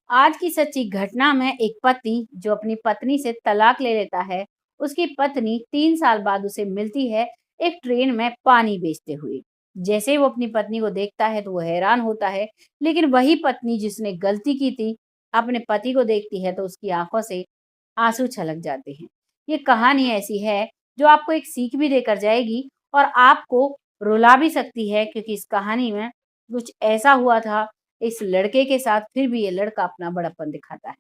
आज की सच्ची घटना में एक पति जो अपनी पत्नी से तलाक ले लेता है, उसकी पत्नी 3 साल बाद उसे मिलती है एक ट्रेन में पानी बेचते हुए। जैसे ही वो अपनी पत्नी को देखता है तो वो हैरान होता है, लेकिन वही पत्नी जिसने गलती की थी, अपने पति को देखती है तो उसकी आँखों से आँसू छलक जाते हैं। ये कहानी ऐसी है जो आपको एक सीख भी देकर जाएगी और आपको रुला भी सकती है, क्योंकि इस कहानी में कुछ ऐसा हुआ था इस लड़के के साथ, फिर भी ये लड़का अपना बड़प्पन दिखाता है।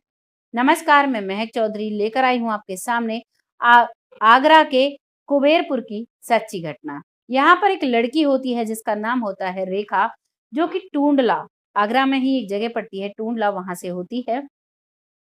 नमस्कार, मैं महक चौधरी लेकर आई हूँ आपके सामने आ आगरा के कुबेरपुर की सच्ची घटना। यहाँ पर एक लड़की होती है जिसका नाम होता है रेखा, जो कि टूंडला, आगरा में ही एक जगह पड़ती है टूंडला, वहाँ से होती है।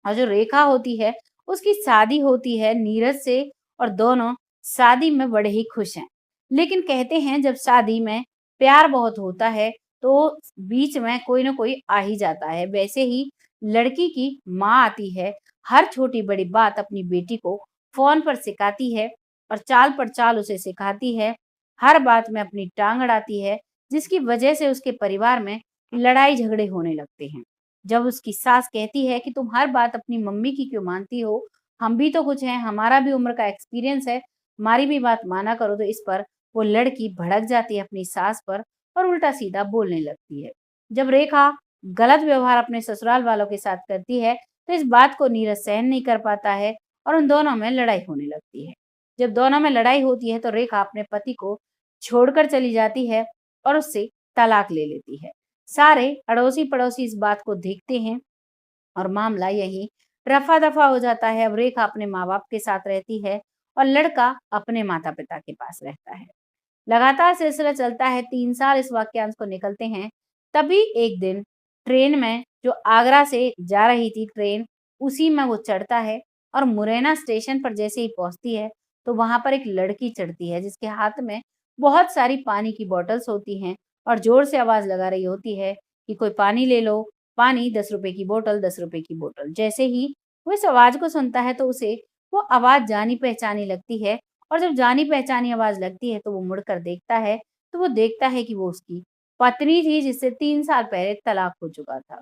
और जो रेखा होती है, उसकी शादी होती है नीरज से और दोनों शादी में बड़े ही खुश हैं। लेकिन कहते हैं जब शादी में प्यार बहुत होता है, तो बीच में कोई न कोई आ ही जाता है। वैसे ही लड़की की माँ आती है, हर छोटी-बड़ी बात अपनी बेटी को फ़ोन पर सिखाती है और चाल पर चाल उसे सिखाती है। हर बात में अपनी टाँग अड़ाती है, जिसकी वजह से उसके परिवार में लड़ाई-झगड़े होने लगते हैं। जब उसकी सास कहती है कि तुम हर बात अपनी मम्मी की क्यों मानती हो? हम भी तो कुछ हैं, हमारा भी उम्र का एक्सपीरियंस है, हमारी भी बात माना करो। तो इस पर वो लड़की भड़क जाती है अपनी सास पर और उल्टा-सीधा बोलने लगती है। जब रेखा गलत व्यवहार अपने ससुराल वालों के साथ करती है, तो इस बात को नीरज सहन नहीं कर पाता है और उन दोनों में लड़ाई होने लगती है। जब दोनों में लड़ाई होती है, तो रेखा अपने पति को छोड़कर चली जाती है और उससे तलाक ले लेती है। सारे अड़ोसी-पड़ोसी इस बात को देखते हैं और मामला यहीं रफ़ा-दफ़ा हो जाता है। अब रेखा अपने माँ-बाप के साथ रहती है और लड़का अपने माता-पिता के पास रहता है। लगातार सिलसिला चलता है, 3 साल इस वाक्यांश को निकलते हैं। तभी एक दिन ट्रेन में, जो आगरा से जा रही थी ट्रेन, उसी में वो चढ़ता है और मुरैना स्टेशन पर जैसे ही पहुँचती है, तो वहाँ पर एक लड़की चढ़ती है जिसके हाथ में बहुत सारी पानी की बॉटल्स होती हैं और ज़ोर से आवाज़ लगा रही होती है कि कोई पानी ले लो, पानी, ₹10 की बोतल, ₹10 की बोतल। जैसे ही वो इस आवाज़ को सुनता है, तो उसे वो आवाज़ जानी-पहचानी लगती है और जब जानी-पहचानी आवाज़ लगती है, तो वो मुड़कर देखता है, तो वो देखता है कि वो उसकी पत्नी थी जिससे 3 साल पहले तलाक हो चुका था।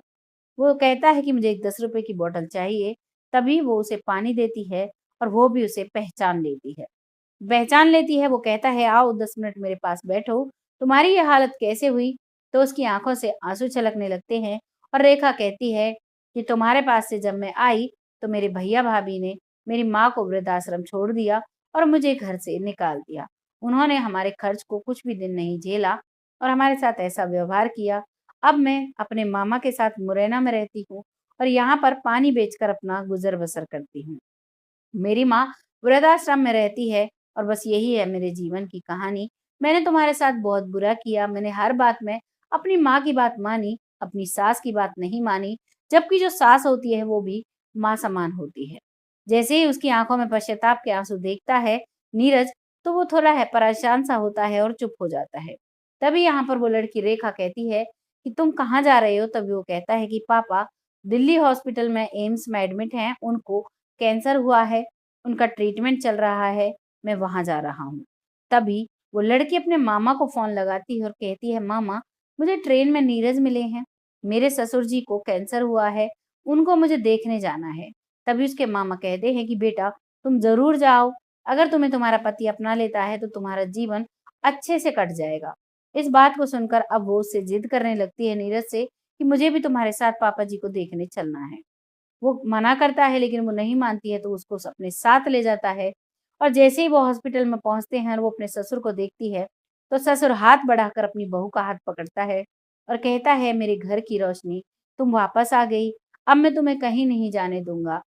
वो कहता है कि मुझे एक ₹10 की बॉटल चाहिए, तभी वो उसे पानी देती है और वो भी उसे पहचान लेती है। पहचान लेती है, वो कहता है, आओ 10 मिनट मेरे पास बैठो, तुम्हारी ये हालत कैसे हुई? तो उसकी आँखों से आँसू छलकने लगते हैं और रेखा कहती है कि तुम्हारे पास से जब मैं आई, तो मेरे भैया-भाभी ने मेरी माँ को वृद्धाश्रम छोड़ दिया और मुझे घर से निकाल दिया। उन्होंने हमारे खर्च को कुछ भी दिन नहीं झेला और हमारे साथ ऐसा व्यवहार किया। अब मैं अपने मामा के साथ मुरैना में रहती हूँ और यहाँ पर पानी बेचकर अपना गुज़र-बसर करती हूँ। मेरी माँ वृद्धाश्रम में रहती है और बस यही है मेरे जीवन की कहानी। मैंने तुम्हारे साथ बहुत बुरा किया, मैंने हर बात में अपनी माँ की बात मानी, अपनी सास की बात नहीं मानी, जबकि जो सास होती है वो भी माँ समान होती है। जैसे ही उसकी आँखों में पश्चाताप के आँसू देखता है नीरज, तो वो थोड़ा है परेशान सा होता है और चुप हो जाता है। तभी यहाँ पर वो लड़की रेखा कहती है कि तुम कहाँ जा रहे हो? तभी वो कहता है कि पापा दिल्ली हॉस्पिटल में, एम्स में एडमिट हैं, उनको कैंसर हुआ है, उनका ट्रीटमेंट चल रहा है, मैं वहाँ जा रहा हूँ। तभी वो लड़की अपने मामा को फ़ोन लगाती है और कहती है, मामा मुझे ट्रेन में नीरज मिले हैं, मेरे ससुर जी को कैंसर हुआ है, उनको मुझे देखने जाना है। तभी उसके मामा कहते हैं कि बेटा तुम ज़रूर जाओ, अगर तुम्हें तुम्हारा पति अपना लेता है तो तुम्हारा जीवन अच्छे से कट जाएगा। इस बात को सुनकर अब वो उससे ज़िद करने लगती है नीरज से कि मुझे भी तुम्हारे साथ पापा जी को देखने चलना है। वो मना करता है लेकिन वो नहीं मानती है, तो उसको अपने साथ ले जाता है और जैसे ही वो हॉस्पिटल में पहुँचते हैं और वो अपने ससुर को देखती है, तो ससुर हाथ बढ़ाकर अपनी बहू का हाथ पकड़ता है और कहता है, मेरे घर की रोशनी, तुम वापस आ गई, अब मैं तुम्हें कहीं नहीं जाने दूँगा।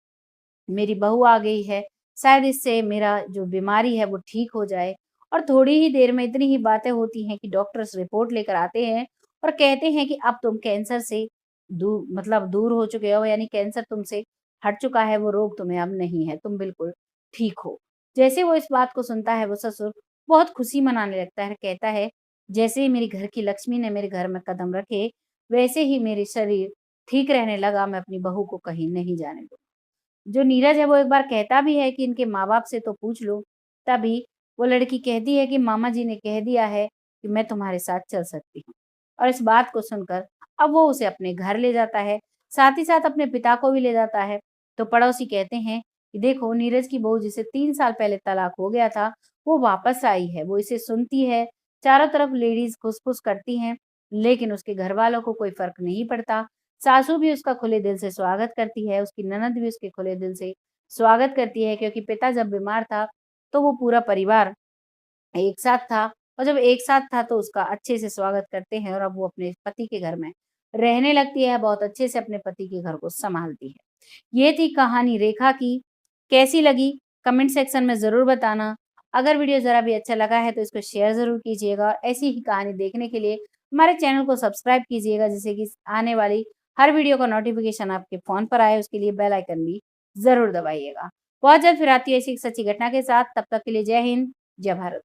मेरी बहू आ गई है, शायद इससे मेरा जो बीमारी है वो ठीक हो जाए। और थोड़ी ही देर में इतनी ही बातें होती हैं कि डॉक्टर्स रिपोर्ट लेकर आते हैं और कहते हैं कि अब तुम कैंसर से दूर हो चुके हो, यानी कैंसर तुमसे हट चुका है, वो रोग तुम्हें अब नहीं है, तुम बिल्कुल ठीक हो। जैसे वो इस बात को सुनता है, वो ससुर बहुत खुशी मनाने लगता है, कहता है, जैसे ही मेरी घर की लक्ष्मी ने मेरे घर में कदम रखे, वैसे ही मेरे शरीर ठीक रहने लगा, मैं अपनी बहू को कहीं नहीं जाने दूँगा। जो नीरज है वो एक बार कहता भी है कि इनके माँ-बाप से तो पूछ लो, तभी वो लड़की कहती है कि मामा जी ने कह दिया है कि मैं तुम्हारे साथ चल सकती हूँ। और इस बात को सुनकर अब वो उसे अपने घर ले जाता है। साथ ही साथ अपने पिता को भी ले जाता है। तो पड़ोसी कहते हैं कि देखो, नीरज की बहू जिसे 3 साल पहले तलाक हो गया था, वो वापस आई है। वो इसे सुनती है, चारों तरफ लेडीज़ खुस-फुस करती हैं, लेकिन उसके घरवालों को कोई फ़र्क नहीं पड़ता। सासू भी उसका खुले दिल से स्वागत करती है, उसकी ननद भी उसके खुले दिल से स्वागत करती है, क्योंकि पिता जब बीमार था, तो वो पूरा परिवार एक साथ था, और जब एक साथ था तो उसका अच्छे से स्वागत करते हैं, और अब वो अपने पति के घर में रहने लगती है, बहुत अच्छे से अपने पति के घर को सँभालती है। ये थी कहानी रेखा की। कैसी लगी कमेंट सेक्शन में ज़रूर बताना। अगर वीडियो ज़रा भी अच्छा लगा है तो इसको शेयर ज़रूर कीजिएगा, और ऐसी ही कहानी देखने के लिए हमारे चैनल को सब्सक्राइब कीजिएगा, जिससे कि आने वाली हर वीडियो का नोटिफ़िकेशन आपके फ़ोन पर आए। उसके लिए बेल आइकन भी ज़रूर दबाइएगा। बहुत जल्द फिर आती है ऐसी एक सच्ची घटना के साथ। तब तक के लिए जय हिंद, जय भारत।